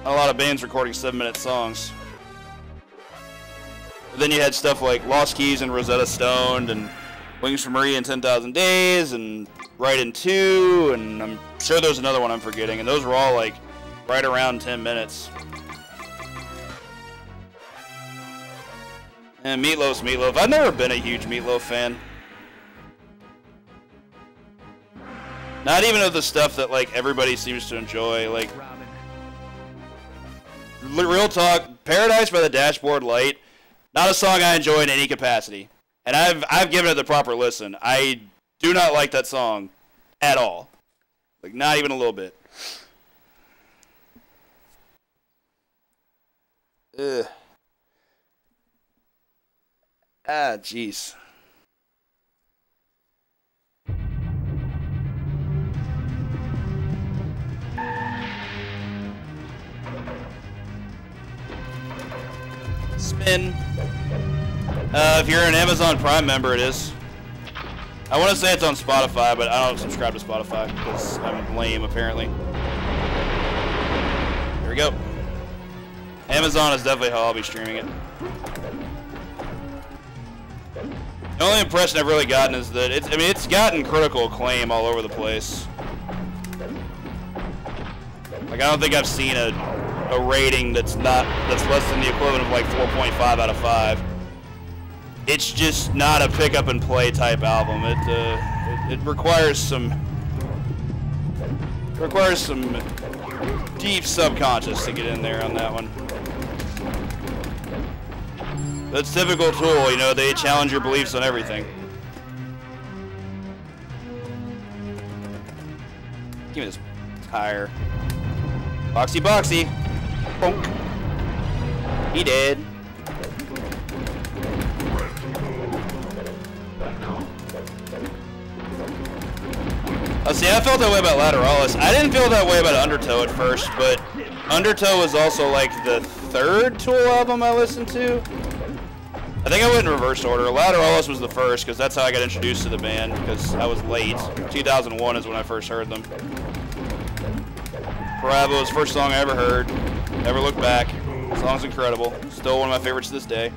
a lot of bands recording 7-minute songs. But then you had stuff like Lost Keys and Rosetta Stoned and Wings for Maria and 10,000 Days and Right in 2, and I'm sure there's another one I'm forgetting, and those were all like right around 10 minutes. And Meatloaf's Meatloaf. I've never been a huge Meatloaf fan. Not even of the stuff that like everybody seems to enjoy. Like, real talk, Paradise by the Dashboard Light, not a song I enjoy in any capacity. And I've given it the proper listen. I do not like that song at all. Like, not even a little bit. Ugh. Ah, jeez. Spin. If you're an Amazon Prime member, it is. I want to say it's on Spotify, but I don't subscribe to Spotify because I'm lame, apparently. Here we go. Amazon is definitely how I'll be streaming it. The only impression I've really gotten is that it's gotten critical acclaim all over the place. Like, I don't think I've seen a rating that's less than the equivalent of like 4.5 out of 5. It's just not a pick up and play type album. It requires some deep subconscious to get in there on that one. That's typical Tool, you know, they challenge your beliefs on everything. Give me this tire. Boxy boxy. Bonk. He did. Oh, see, I felt that way about Lateralis. I didn't feel that way about Undertow at first, but Undertow was also like the 3rd Tool album I listened to. I think I went in reverse order. Lateralis was the first because that's how I got introduced to the band because I was late. 2001 is when I first heard them. Bravo was the first song I ever heard. Never Looked Back. The song's incredible. Still one of my favorites to this day.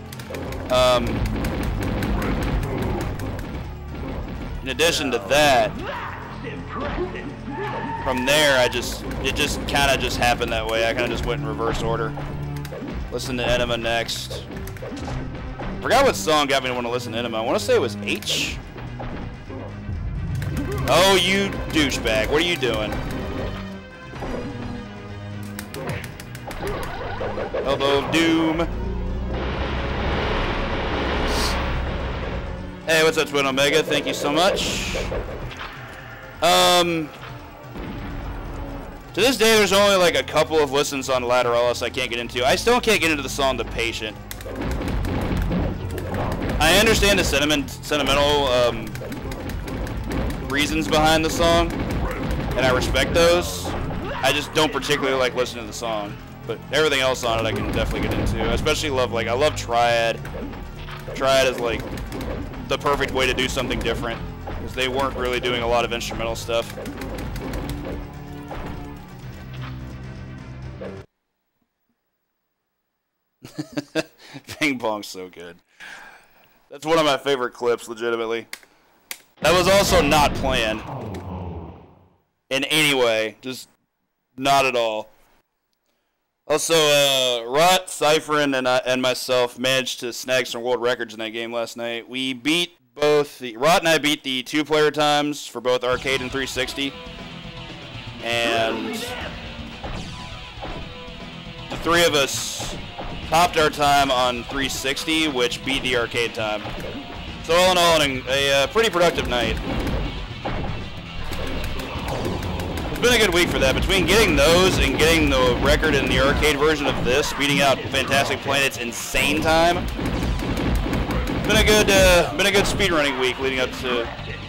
In addition to that, from there, it just kind of just happened that way. I kind of just went in reverse order. Listened to Enema next. Forgot what song got me to want to listen to Enema. I want to say it was H. Oh, you douchebag. What are you doing? Elbow of Doom. Hey, what's up, Twin Omega? Thank you so much. To this day, there's only like a couple of listens on Lateralis I can't get into. I still can't get into the song The Patient. I understand the sentimental reasons behind the song, and I respect those. I just don't particularly like listening to the song. But everything else on it I can definitely get into. I especially love, I love Triad. Triad is like the perfect way to do something different, because they weren't really doing a lot of instrumental stuff. Ping Pong's so good. That's one of my favorite clips, legitimately. That was also not planned in any way, just not at all. Also, Rot, Cypherin, and myself managed to snag some world records in that game last night. We beat both Rot and I beat the 2-player times for both arcade and 360, and the 3 of us topped our time on 360, which beat the arcade time. So all in all, a pretty productive night. It's been a good week for that. Between getting those and getting the record in the arcade version of this, beating out Fantastic Planet's insane time, it's been a good speedrunning week leading up to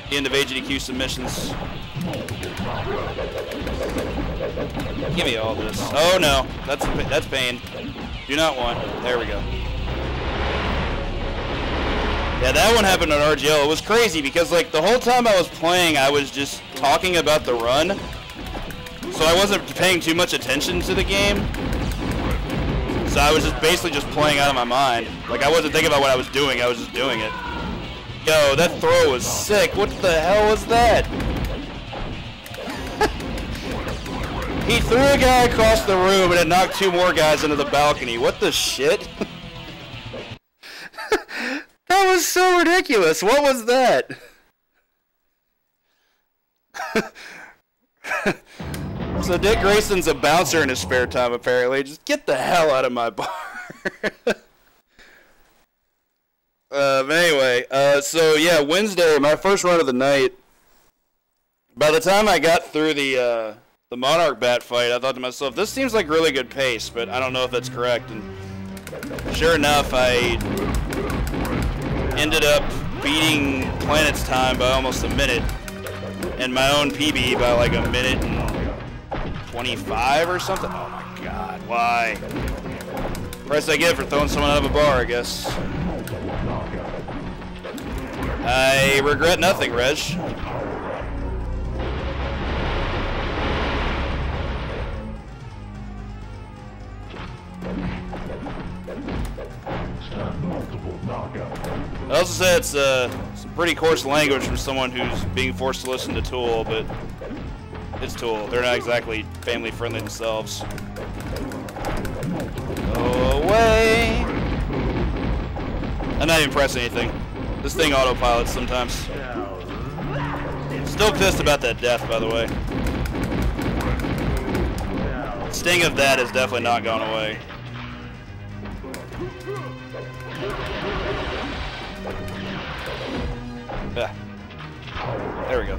the end of AGDQ submissions. Give me all this. Oh no, that's pain. Do not want. There we go. Yeah, that one happened on RGL. It was crazy because like the whole time I was playing, I was just talking about the run. So I wasn't paying too much attention to the game. So I was just basically just playing out of my mind. Like, I wasn't thinking about what I was doing, I was just doing it. Yo, that throw was sick. What the hell was that? He threw a guy across the room and it knocked 2 more guys into the balcony. What the shit? That was so ridiculous. What was that? So Dick Grayson's a bouncer in his spare time, apparently. Just get the hell out of my bar. But anyway, so yeah, Wednesday, my first run of the night. By the time I got through the Monarch bat fight, I thought to myself, this seems like really good pace, but I don't know if that's correct. And sure enough, I ended up beating Planet's time by almost a minute, and my own PB by like a minute and 25 or something. Oh my god, why? Price I get for throwing someone out of a bar, I guess. I regret nothing, Reg. I also say it's some pretty coarse language from someone who's being forced to listen to Tool, but it's Tool. They're not exactly family friendly themselves. Go away. I'm not even pressing anything. This thing autopilots sometimes. Still pissed about that death, by the way. Sting of that has definitely not gone away. Yeah. There we go.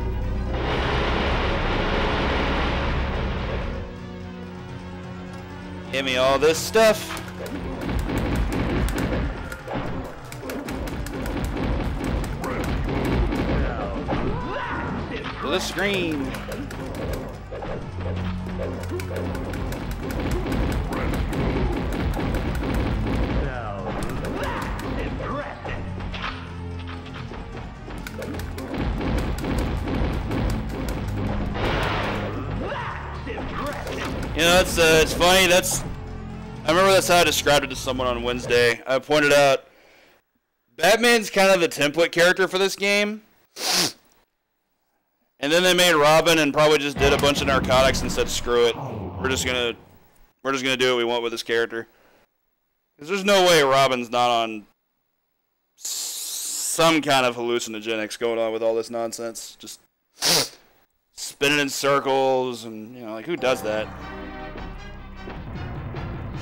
Give me all this stuff. To the screen. You know, it's funny. I remember that's how I described it to someone on Wednesday. I pointed out Batman's kind of the template character for this game, and then they made Robin and probably just did a bunch of narcotics and said, "Screw it, we're just gonna do what we want with this character." Because there's no way Robin's not on some kind of hallucinogenics going on with all this nonsense. Just spinning in circles and, you know, like, who does that?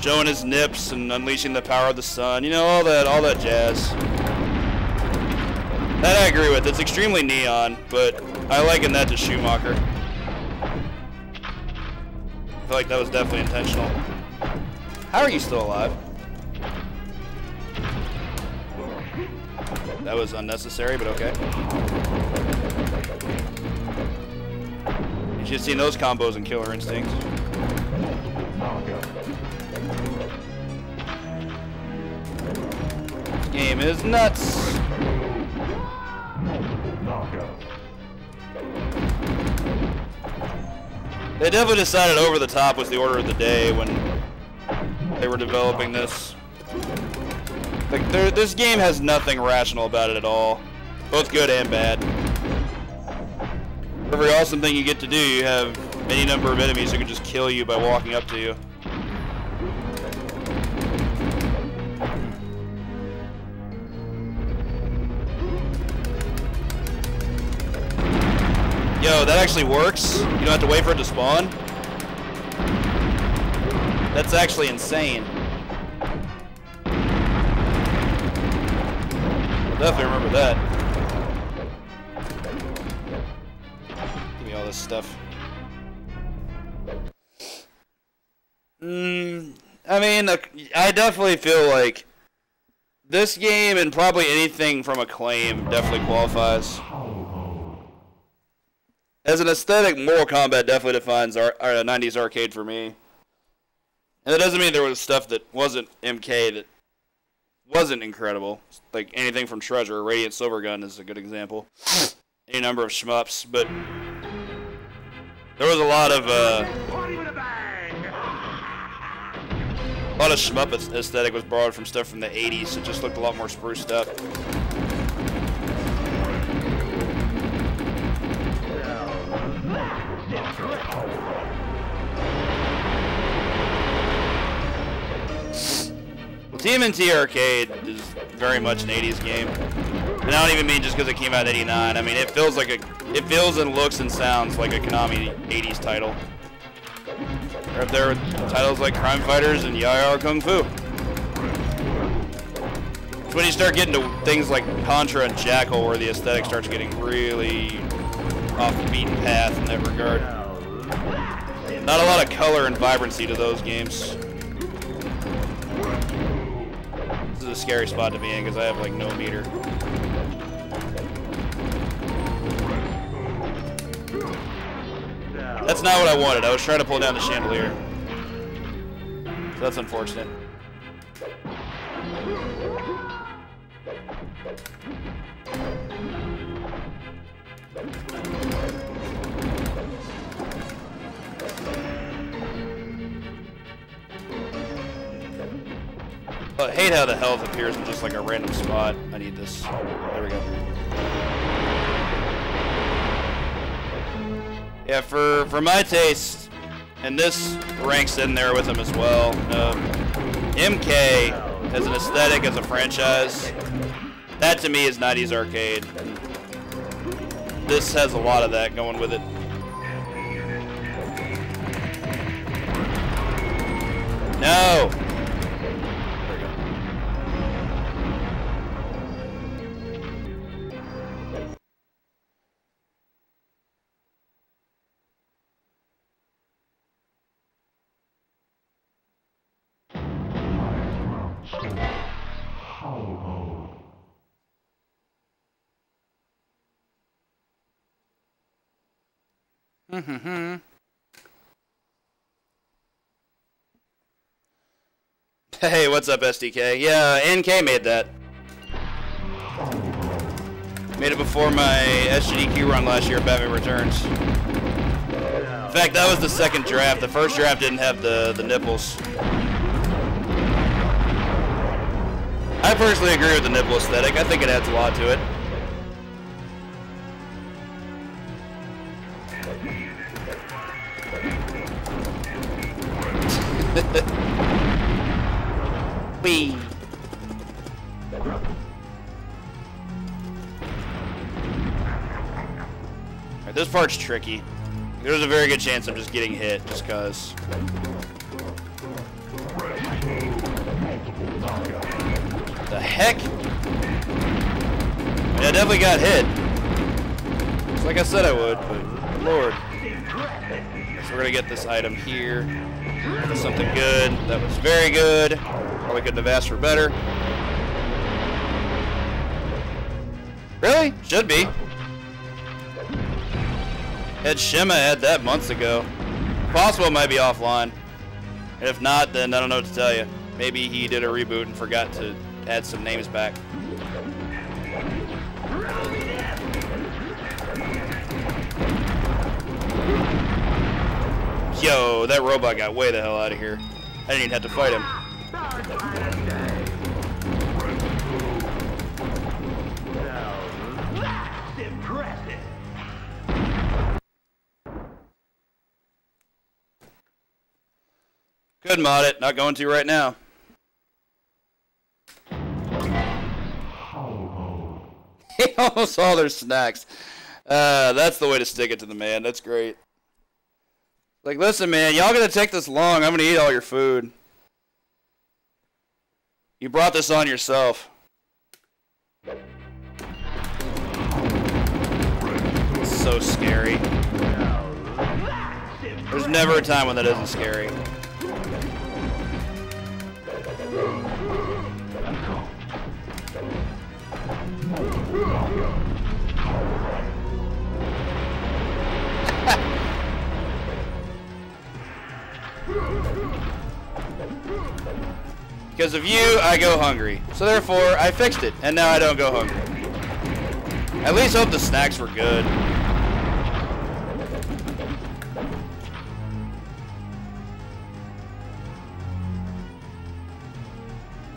Showing his nips and unleashing the power of the sun, you know, all that jazz. That I agree with. It's extremely neon, but I liken that to Schumacher. I feel like that was definitely intentional. How are you still alive? That was unnecessary, but okay. You should have seen those combos in Killer Instinct. This game is nuts. They definitely decided over the top was the order of the day when they were developing this. Like, this game has nothing rational about it at all, both good and bad. For every awesome thing you get to do, you have any number of enemies who can just kill you by walking up to you. Yo, that actually works. You don't have to wait for it to spawn. That's actually insane. I'll definitely remember that. Give me all this stuff. I mean, I definitely feel like this game and probably anything from Acclaim definitely qualifies. As an aesthetic, Mortal Kombat definitely defines our 90s arcade for me. And that doesn't mean there was stuff that wasn't MK that wasn't incredible. Like anything from Treasure, Radiant Silvergun is a good example. Any number of shmups, but there was a lot of A lot of shmup aesthetic was borrowed from stuff from the 80s. It just looked a lot more spruced up. TMNT Arcade is very much an 80s game. And I don't even mean just because it came out in 89. I mean, it feels and looks and sounds like a Konami 80s title. Or up there with titles like Crime Fighters and Yaya Kung Fu. It's when you start getting to things like Contra and Jackal where the aesthetic starts getting really off the beaten path in that regard. Not a lot of color and vibrancy to those games. This is a scary spot to be in because I have like no meter. That's not what I wanted. I was trying to pull down the chandelier. So that's unfortunate. I hate how the health appears in just like a random spot. I need this. There we go. Yeah, for my taste, and this ranks in there with them as well, MK as an aesthetic, as a franchise, that to me is 90s arcade. This has a lot of that going with it. No! Hey, what's up, SDK? Yeah, NK made that. Made it before my SGDQ run last year at Batman Returns. In fact, that was the second draft. The first draft didn't have the nipples. I personally agree with the nipple aesthetic. I think it adds a lot to it. Wee. Alright, this part's tricky. There's a very good chance I'm just getting hit, just cause. The heck? Yeah, I definitely got hit. Just like I said I would, but Lord. So we're gonna get this item here. Something good. That was very good. Probably couldn't have asked for better. Really? Should be. Had Shima had that months ago. Possible it might be offline. And if not, then I don't know what to tell you. Maybe he did a reboot and forgot to add some names back. Yo, that robot got way the hell out of here. I didn't even have to fight him. Could mod it, not going to right now. He almost all their snacks. That's the way to stick it to the man. That's great. Like, listen, man, y'all gonna take this long. I'm gonna eat all your food. You brought this on yourself. It's so scary. There's never a time when that isn't scary. Because of you, I go hungry. So therefore, I fixed it, and now I don't go hungry. At least hope the snacks were good.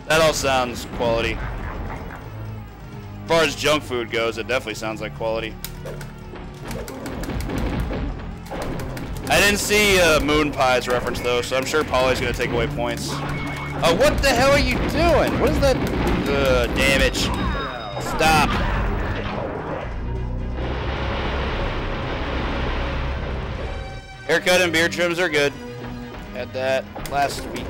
That all sounds quality. As far as junk food goes, it definitely sounds like quality. I didn't see Moon Pie's reference though, so I'm sure Polly's gonna take away points. Oh, what the hell are you doing? What is that? Damage. Stop. Haircut and beard trims are good. Had that last week.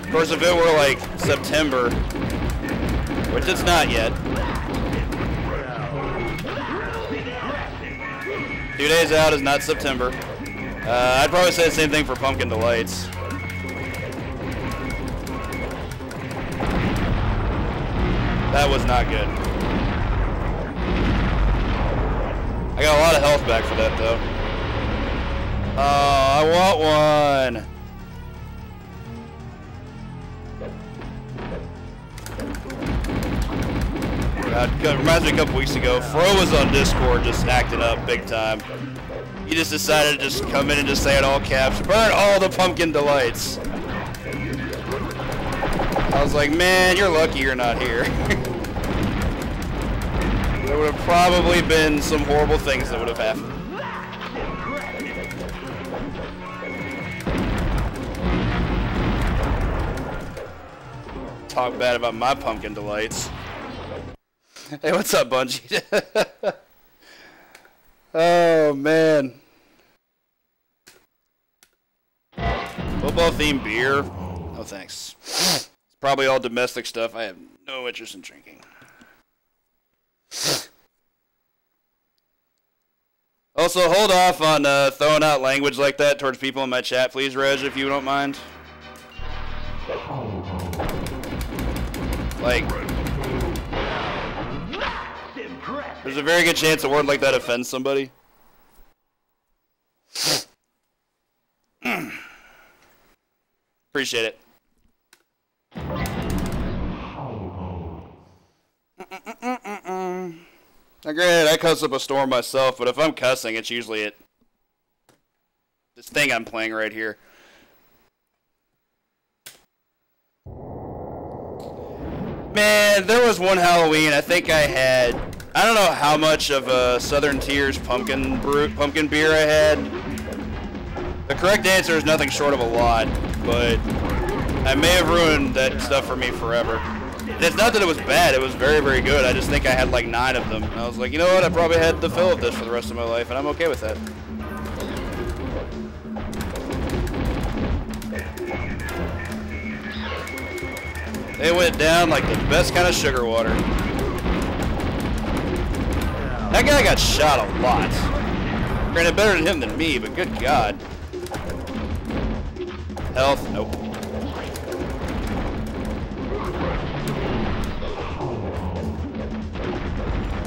Of course, if it were like September, which it's not yet. 2 days out is not September. I'd probably say the same thing for Pumpkin Delights. That was not good. I got a lot of health back for that though. Oh, I want one. It reminds me a couple weeks ago, Fro was on Discord just acting up big time. He just decided to just come in and just say in all caps, burn all the Pumpkin Delights. I was like, man, you're lucky you're not here. There would have probably been some horrible things that would have happened. Talk bad about my Pumpkin Delights. Hey, what's up, Bungie? Oh, man. Football-themed beer? No, thanks. It's probably all domestic stuff. I have no interest in drinking. Also, hold off on throwing out language like that towards people in my chat, please, Reg, if you don't mind. Like... there's a very good chance a word like that offends somebody. Appreciate it. Now granted, I cuss up a storm myself, but if I'm cussing, it's usually at this thing I'm playing right here. Man, there was one Halloween, I think I had... I don't know how much of a Southern Tier's pumpkin beer I had. The correct answer is nothing short of a lot, but I may have ruined that stuff for me forever. And it's not that it was bad, it was very, very good. I just think I had like 9 of them. And I was like, you know what, I probably had the fill of this for the rest of my life, and I'm okay with that. They went down like the best kind of sugar water. That guy got shot a lot. Granted, better than him than me, but good God. Health, nope.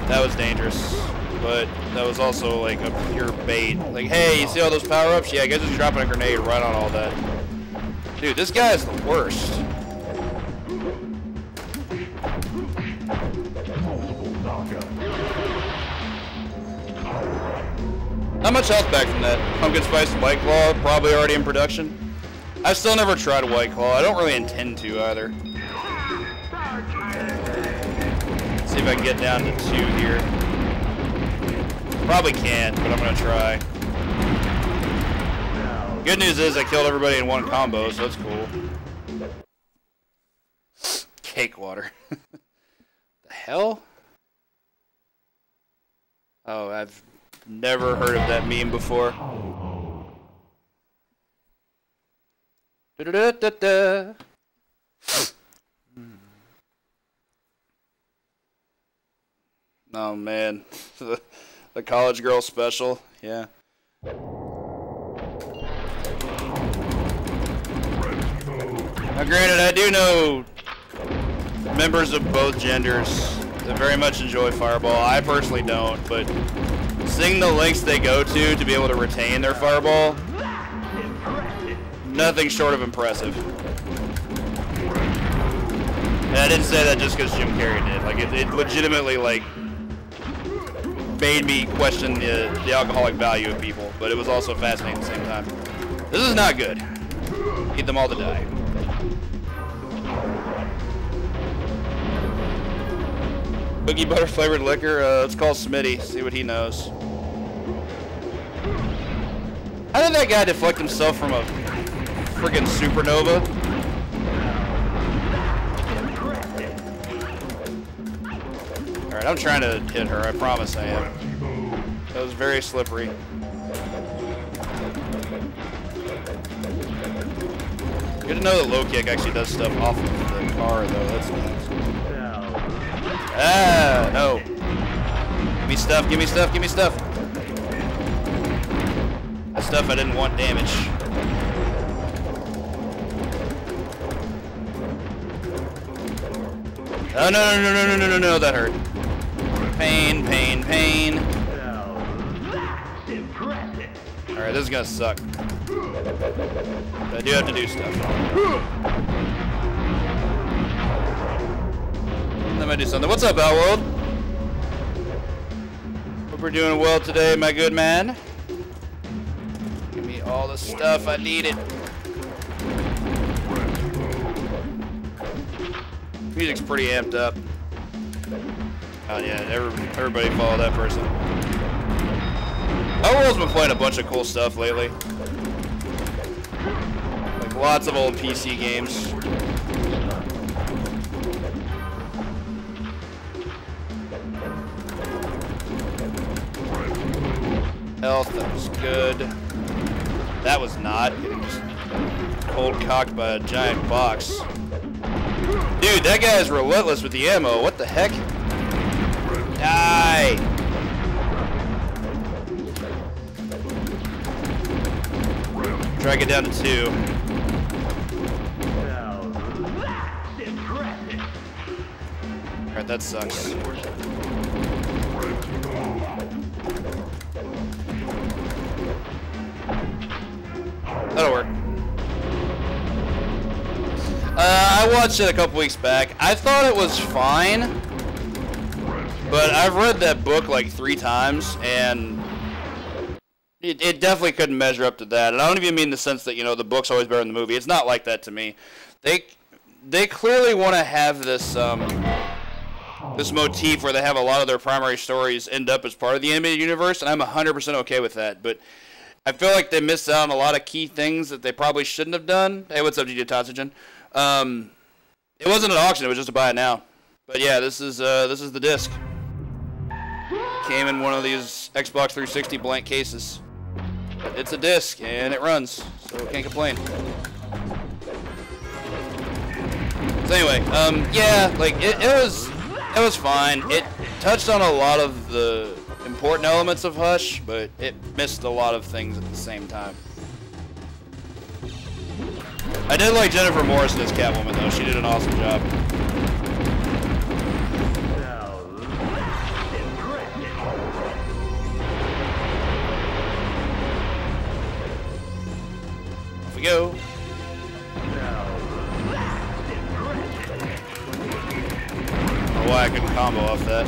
That was dangerous, but that was also like a pure bait. Like, hey, you see all those power-ups? Yeah, I guess just dropping a grenade right on all that. Dude, this guy is the worst. Not much health back from that. Pumpkin Spice White Claw, probably already in production. I've still never tried a White Claw. I don't really intend to either. Let's see if I can get down to 2 here. Probably can't, but I'm gonna try. Good news is I killed everybody in one combo, so that's cool. Cake water. The hell? Oh, I've never heard of that meme before. Da-da-da-da-da. Oh man, the college girl special, yeah. Now granted, I do know members of both genders that very much enjoy Fireball. I personally don't, but seeing the lengths they go to be able to retain their Fireball, nothing short of impressive. And I didn't say that just because Jim Carrey did. Like, it legitimately, like, made me question the alcoholic value of people, but it was also fascinating at the same time. This is not good. Need them all to die. Boogie butter flavored liquor. Let's call Smitty. See what he knows. How did that guy deflect himself from a friggin' supernova? Alright, I'm trying to hit her. I promise I am. That was very slippery. Good to know that low kick actually does stuff off of the car, though. That's neat. Ah, no. Give me stuff, give me stuff, give me stuff. That stuff I didn't want damage. Oh, no, that hurt. Pain, pain, pain. Alright, this is gonna suck. But I do have to do stuff. Let me do something. What's up, Outworld? Hope we're doing well today, my good man. Give me all the stuff. I need it. Music's pretty amped up. Oh yeah, everybody follow that person. Outworld's been playing a bunch of cool stuff lately. Like lots of old PC games. Health, that was good. That was not. Getting just cold cocked by a giant box. Dude, that guy is relentless with the ammo. What the heck? Die! Try to get down to 2. Alright, that sucks. That'll work. I watched it a couple weeks back. I thought it was fine, but I've read that book like 3 times, and it definitely couldn't measure up to that. And I don't even mean in the sense that, you know, the book's always better than the movie. It's not like that to me. They clearly want to have this this motif where they have a lot of their primary stories end up as part of the animated universe, and I'm 100% okay with that. But I feel like they missed out on a lot of key things that they probably shouldn't have done. Hey, what's up, DJ Tatsugen? It wasn't an auction; it was just to buy it now. But yeah, this is the disc. Came in one of these Xbox 360 blank cases. But it's a disc and it runs, so can't complain. So anyway, yeah, like it was fine. It touched on a lot of the important elements of Hush, but it missed a lot of things at the same time. I did like Jennifer Morrison as Catwoman, though. She did an awesome job. Off we go. I don't know why I couldn't combo off that.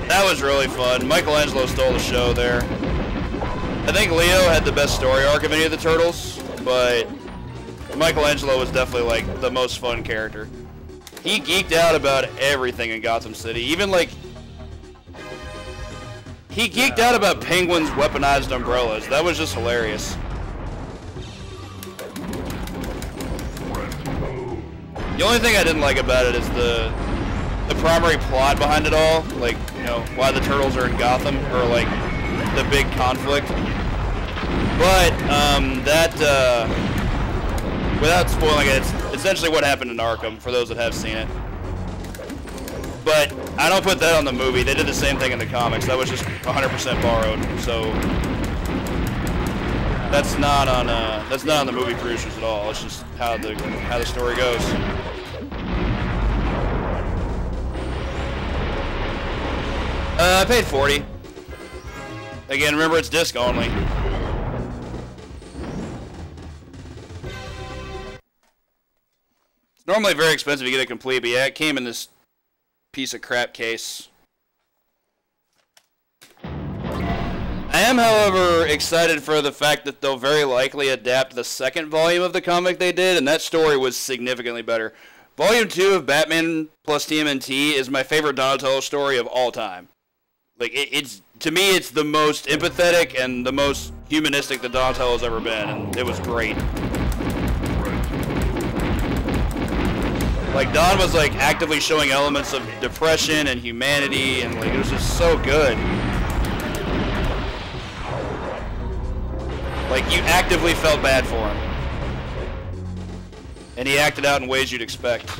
That was really fun. Michelangelo stole the show there. I think Leo had the best story arc of any of the Turtles, but Michelangelo was definitely like the most fun character. He geeked out about everything in Gotham City. Even like, he geeked out about Penguin's weaponized umbrellas. That was just hilarious. The only thing I didn't like about it is the primary plot behind it all. Like, you know, why the Turtles are in Gotham, or like the big conflict. But without spoiling it, it's essentially what happened in Arkham, for those that have seen it. But I don't put that on the movie. They did the same thing in the comics. That was just 100% borrowed. So that's not on the movie producers at all. It's just how the story goes. I paid $40. Again, remember it's disc only. It's normally very expensive to get it complete, but yeah, it came in this piece of crap case. am, however, excited for the fact that they'll very likely adapt the second volume of the comic they did, and that story was significantly better. Volume 2 of Batman plus TMNT is my favorite Donatello story of all time. Like, it's to me, it's the most empathetic and the most humanistic that Donatello's ever been, and it was great. Like, Don was, like, actively showing elements of depression and humanity, and, like, it was just so good. Like, you actively felt bad for him. And he acted out in ways you'd expect.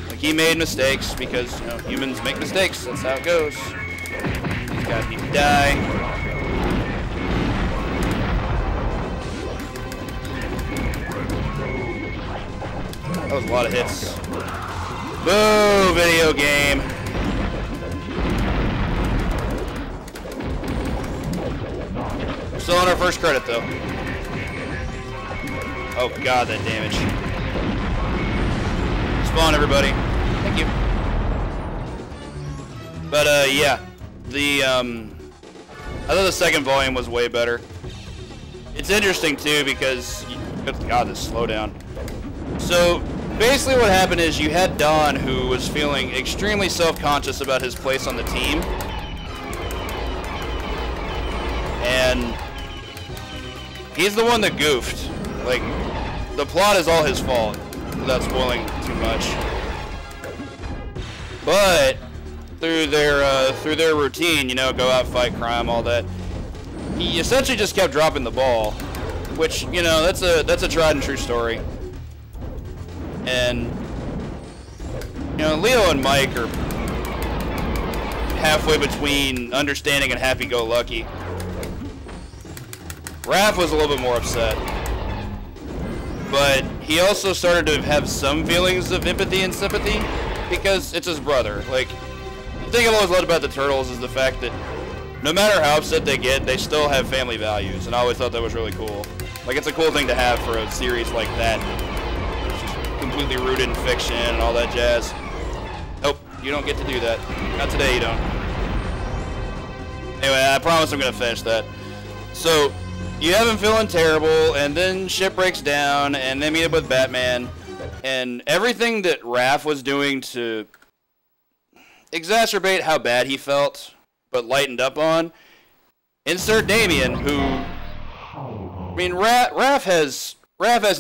Like, he made mistakes because, you know, humans make mistakes. That's how it goes. These guys need to die. That was a lot of hits. Boo, video game. Still on our first credit, though. Oh, God, that damage. Spawn, everybody. Thank you. But, yeah. I thought the second volume was way better. It's interesting, too, because... Good God, this slowdown. So, basically what happened is you had Don, who was feeling extremely self-conscious about his place on the team. And he's the one that goofed. Like, the plot is all his fault, without spoiling too much. But through their routine, you know, go out, fight crime, all that, he essentially just kept dropping the ball, which, you know, that's a tried and true story. And, you know, Leo and Mike are halfway between understanding and happy-go-lucky. Raph was a little bit more upset. But he also started to have some feelings of empathy and sympathy because it's his brother. Like, the thing I've always loved about the Turtles is the fact that no matter how upset they get, they still have family values, and I always thought that was really cool. Like, it's a cool thing to have for a series like that. Completely rooted in fiction and all that jazz. Nope, you don't get to do that. Not today, you don't. Anyway, I promise I'm going to finish that. So, you have him feeling terrible, and then shit breaks down, and they meet up with Batman, and everything that Raph was doing to exacerbate how bad he felt, but lightened up on, insert Damien, who, I mean, Raph has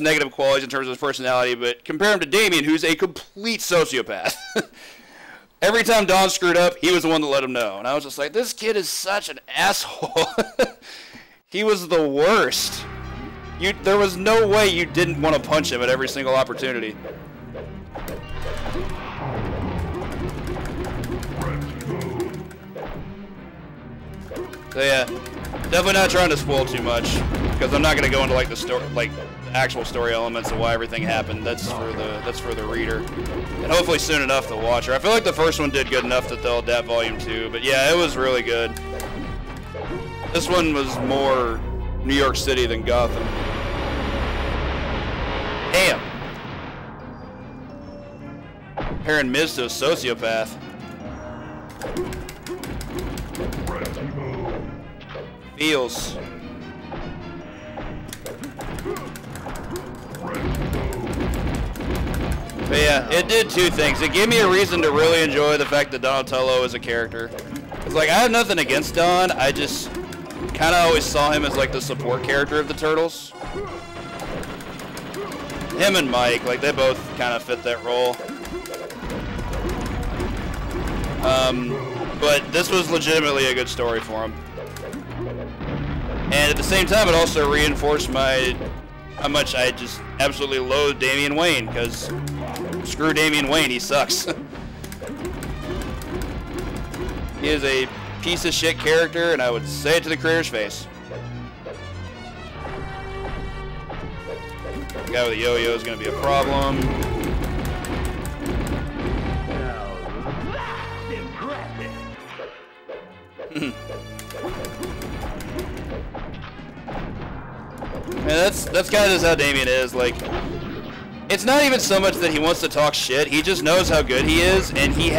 negative qualities in terms of his personality, but compare him to Damien, who's a complete sociopath. Every time Don screwed up, he was the one that let him know. And I was just like, this kid is such an asshole. He was the worst. There was no way you didn't want to punch him at every single opportunity. So yeah, definitely not trying to spoil too much, because I'm not going to go into like the story, like the actual story elements of why everything happened. That's for the reader, and hopefully soon enough they'll watch her. I feel like the first one did good enough that they'll adapt Volume 2, but yeah, it was really good. This one was more New York City than Gotham. Damn. Comparing Miz to a sociopath. Feels. But yeah, it did two things. It gave me a reason to really enjoy the fact that Donatello is a character. It's like, I have nothing against Don, I just kind of always saw him as like the support character of the Turtles. Him and Mike, like, they both kind of fit that role. But this was legitimately a good story for him. And at the same time, it also reinforced how much I just absolutely loathe Damian Wayne, because screw Damian Wayne, he sucks. He is a piece of shit character, and I would say it to the creator's face. The guy with the yo-yo is going to be a problem. Man, that's kind of just how Damien is. Like, it's not even so much that he wants to talk shit. He just knows how good he is, and he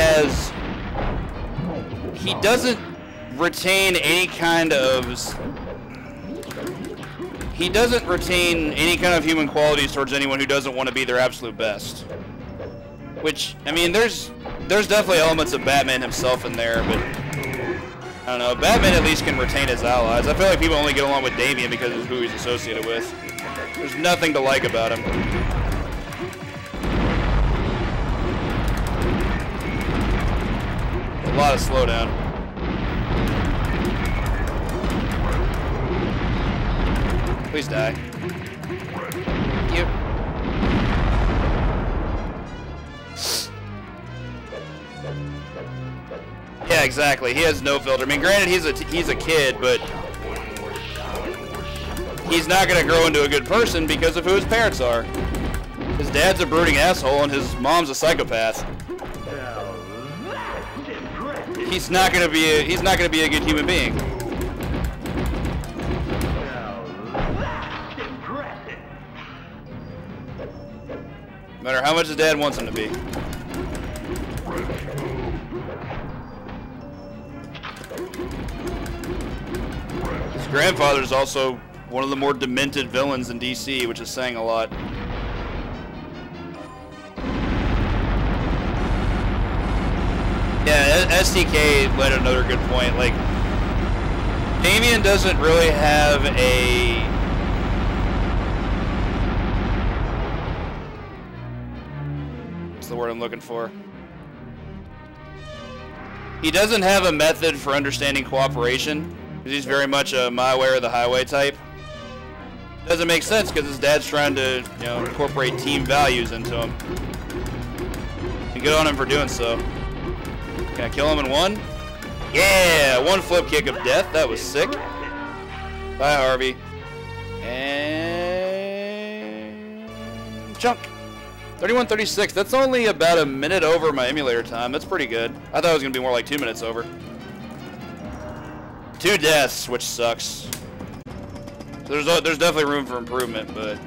doesn't retain any kind of he doesn't retain any kind of human qualities towards anyone who doesn't want to be their absolute best. Which, I mean, there's definitely elements of Batman himself in there, but I don't know. Batman at least can retain his allies. I feel like people only get along with Damian because of who he's associated with. There's nothing to like about him. A lot of slowdown. Please die. Thank you. Yeah, exactly. He has no filter. I mean, granted, he's a kid, but he's not going to grow into a good person because of who his parents are. His dad's a brooding asshole, and his mom's a psychopath. He's not going to be a good human being. No matter how much his dad wants him to be. His grandfather is also one of the more demented villains in DC, which is saying a lot. Yeah, STK led another good point. Like, Damian doesn't really have a... What's the word I'm looking for? He doesn't have a method for understanding cooperation, because he's very much a my way or the highway type. Doesn't make sense because his dad's trying to, you know, incorporate team values into him. And good on him for doing so. Can I kill him in one? Yeah, one flip kick of death. That was sick. Bye, Harvey. And chunk. 31:36. That's only about a minute over my emulator time. That's pretty good. I thought it was gonna be more like 2 minutes over. 2 deaths, which sucks. So there's definitely room for improvement, but